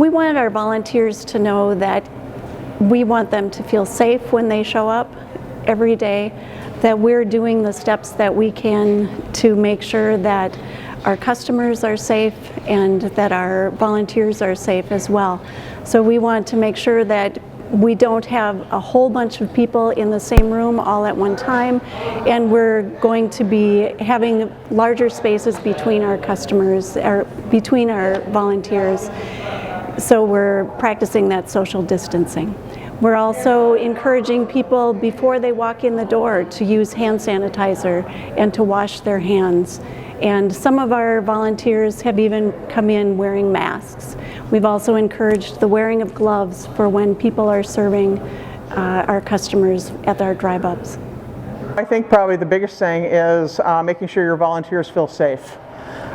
We want our volunteers to know that we want them to feel safe when they show up every day, that we're doing the steps that we can to make sure that our customers are safe and that our volunteers are safe as well. So we want to make sure that we don't have a whole bunch of people in the same room all at one time, and we're going to be having larger spaces between our customers, or between our volunteers, so we're practicing that social distancing. We're also encouraging people before they walk in the door to use hand sanitizer and to wash their hands. And some of our volunteers have even come in wearing masks. We've also encouraged the wearing of gloves for when people are serving our customers at our drive-ups. I think probably the biggest thing is making sure your volunteers feel safe.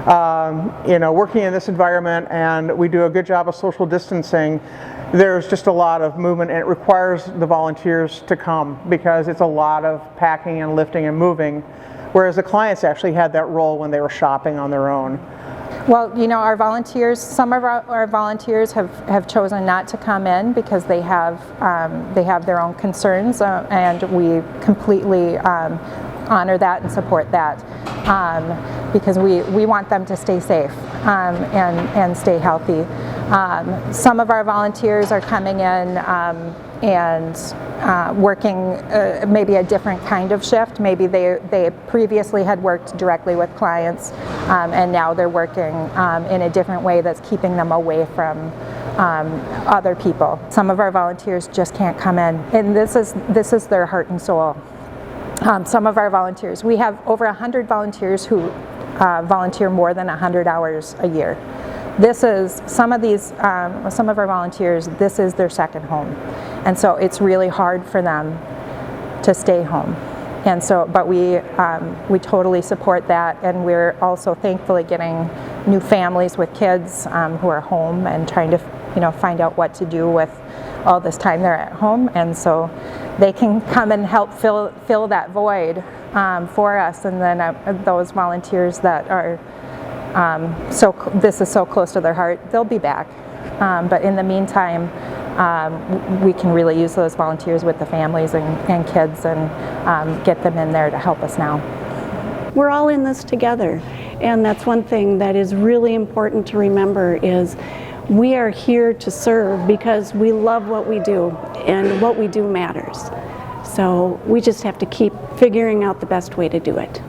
Working in this environment, and we do a good job of social distancing, there's just a lot of movement, and it requires the volunteers to come because it's a lot of packing and lifting and moving, whereas the clients actually had that role when they were shopping on their own. Well, our volunteers, some of our volunteers have chosen not to come in because they have their own concerns, and we completely honor that and support that, because we want them to stay safe and stay healthy. Some of our volunteers are coming in and working maybe a different kind of shift. Maybe they previously had worked directly with clients, and now they're working in a different way that's keeping them away from other people. Some of our volunteers just can't come in, and this is their heart and soul. Some of our volunteers, we have over 100 volunteers who volunteer more than 100 hours a year. This is some of our volunteers, this is their second home, and so it's really hard for them to stay home. And so, but we totally support that, and we're also thankfully getting new families with kids who are home and trying to find out what to do with all this time they're at home, and so they can come and help fill that void for us. And then those volunteers that are this is so close to their heart, they'll be back. But in the meantime, we can really use those volunteers with the families and kids and get them in there to help us now. We're all in this together, and that's one thing that is really important to remember is we are here to serve because we love what we do, and what we do matters. So we just have to keep figuring out the best way to do it.